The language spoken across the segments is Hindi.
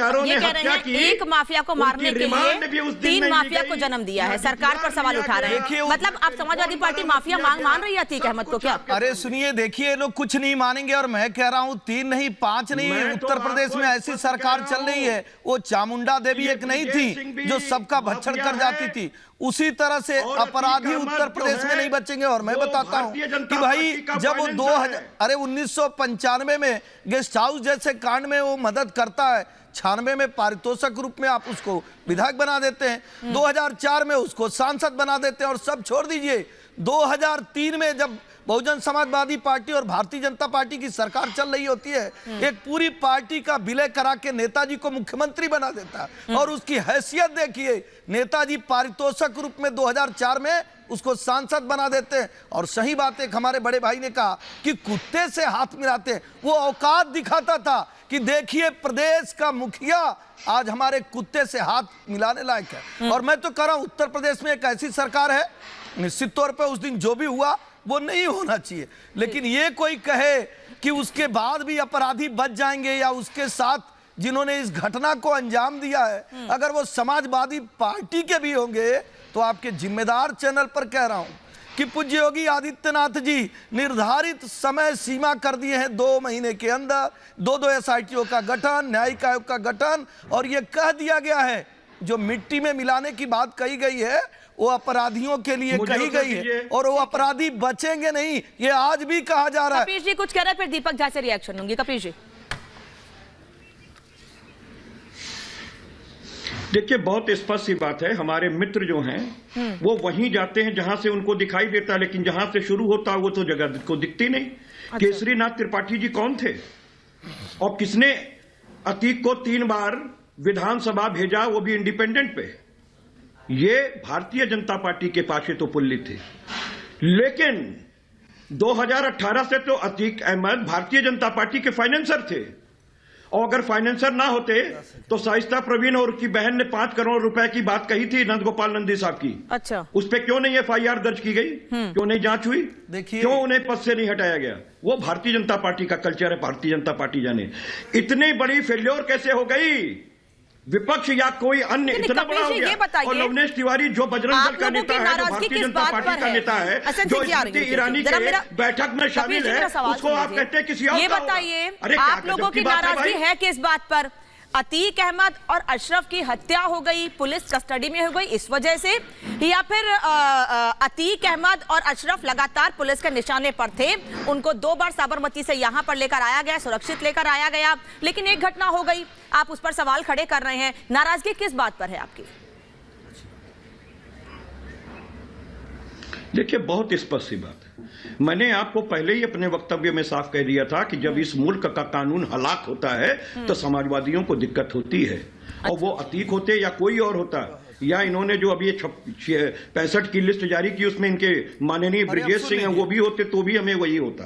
हत्यारों ने हत्या की, एक माफिया को मारने के लिए 3 माफिया को जन्म दिया है। सरकार पर सवाल उठा रहे हैं। मतलब अब समाजवादी पार्टी माफिया मान रही है अतीक अहमद को क्या? अरे सुनिए, देखिए लोग कुछ नहीं मानेंगे और मैं कह रहा हूं 3 नहीं 5 नहीं, उत्तर प्रदेश में ऐसी सरकार चल रही है। वो चामुंडा देवी एक नहीं थी जो सबका भक्षण कर जाती थी, उसी तरह से अपराधी उत्तर प्रदेश में नहीं बचेंगे। और मैं बताता हूं कि भाई जब वो 1995 में गेस्ट हाउस जैसे कांड में वो मदद करता है, 96 में पारितोषिक रूप में आप उसको विधायक बना देते हैं, 2004 में उसको सांसद बना देते हैं, और सब छोड़ दीजिए 2003 में जब बहुजन समाजवादी पार्टी और भारतीय जनता पार्टी की सरकार चल रही होती है, एक पूरी पार्टी का विलय करा के नेताजी को मुख्यमंत्री बना देता है। और उसकी हैसियत देखिए, नेताजी पारितोषिक रूप में 2004 में उसको सांसद बना देते हैं। और सही बात है, हमारे बड़े भाई ने कहा कि कुत्ते से हाथ मिलाते हैं, वो औकात दिखाता था कि देखिए प्रदेश का मुखिया आज हमारे कुत्ते से हाथ मिलाने लायक है। और मैं तो कह रहा हूं उत्तर प्रदेश में एक ऐसी सरकार है, निश्चित तौर पे उस दिन जो भी हुआ वो नहीं होना चाहिए, लेकिन ये कोई कहे कि उसके बाद भी अपराधी बच जाएंगे या उसके साथ जिन्होंने इस घटना को अंजाम दिया है अगर वो समाजवादी पार्टी के भी होंगे, तो आपके जिम्मेदार चैनल पर कह रहा हूं कि पूज्य योगी आदित्यनाथ जी निर्धारित समय सीमा कर दिए हैं, 2 महीने के अंदर 2 एसआईटीओ का गठन, न्यायिक आयोग का गठन, और ये कह दिया गया है जो मिट्टी में मिलाने की बात कही गई है वो अपराधियों के लिए कही गई है, और वो अपराधी बचेंगे नहीं, ये आज भी कहा जा रहा है। कपिश जी कुछ कह रहे हैं, फिर दीपक झा से रिएक्शन होंगी। कपिश जी देखिए, बहुत स्पष्ट सी बात है, हमारे मित्र जो हैं वो वहीं जाते हैं जहां से उनको दिखाई देता है, लेकिन जहां से शुरू होता है वो तो जगह को दिखती नहीं। अच्छा। केसरीनाथ त्रिपाठी जी कौन थे और किसने अतीक को 3 बार विधानसभा भेजा, वो भी इंडिपेंडेंट पे? ये भारतीय जनता पार्टी के पाशे तो पुल्ली थे, लेकिन 2018 से तो अतीक अहमद भारतीय जनता पार्टी के फाइनेंसर थे, और अगर फाइनेंसर ना होते तो शाइस्ता प्रवीण और उनकी बहन ने 5 करोड़ रुपए की बात कही थी नंद गोपाल नंदी साहब की। अच्छा, उस पर क्यों नहीं FIR दर्ज की गई? क्यों नहीं जांच हुई? देखिए, क्यों उन्हें पद से नहीं हटाया गया? वो भारतीय जनता पार्टी का कल्चर है, भारतीय जनता पार्टी जाने। इतनी बड़ी फेल्योर कैसे हो गई? विपक्ष या कोई अन्य इतना बड़ा हो गया। और लवनेश तिवारी जो बजरंग दल का नेता है, जो भारतीय जनता पार्टी का नेता है, जो स्मृति ईरानी के बैठक में शामिल है, उसको आप कहते हैं किसी और? ये बताइए, आप लोगों की नाराजगी है किस बात पर? अतीक अहमद और अशरफ की हत्या हो गई, पुलिस कस्टडी में हो गई इस वजह से, या फिर अतीक अहमद और अशरफ लगातार पुलिस के निशाने पर थे, उनको 2 बार साबरमती से यहां पर लेकर आया गया, सुरक्षित लेकर आया गया, लेकिन एक घटना हो गई, आप उस पर सवाल खड़े कर रहे हैं। नाराजगी किस बात पर है आपकी? देखिए, बहुत स्पष्ट सी बात है, मैंने आपको पहले ही अपने वक्तव्य में साफ कह दिया था कि जब इस मुल्क का कानून हलाक होता है तो समाजवादियों को दिक्कत होती है। और वो अतीक होते या कोई और होता, या इन्होंने जो अभी 65 की लिस्ट जारी की उसमें इनके माननीय ब्रिजेश सिंह हैं, वो भी होते तो भी हमें वही होता,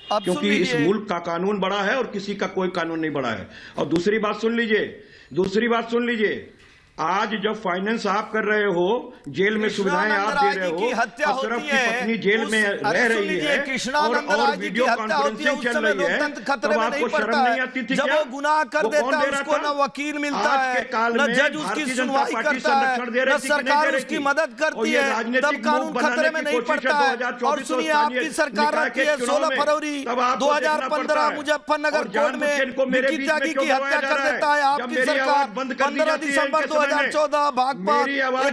क्योंकि इस मुल्क का कानून बड़ा है और किसी का कोई कानून नहीं बड़ा है। और दूसरी बात सुन लीजिए, आज जब फाइनेंस आप कर रहे हो, जेल में सुविधाएं आप दे रहे हो, अशरफ की पत्नी जेल में रह रही है और वीडियो कॉन्फ्रेंसिंग चल रही है, तब आपको शर्म नहीं आती थी? जब वो गुनाह कर देता है उसको न वकील मिलता है, न जज उसकी सुनवाई करता है, न सरकार उसकी मदद करती है, तब कानून खतरे में नहीं पड़ता है। और सुनिए, आपकी सरकार रखी है 16 फरवरी 2015 मुजफ्फरनगर कोर्ट में निकी त्यागी की हत्या कर देता है आपकी सरकार। 15 दिसंबर 2014 बागपत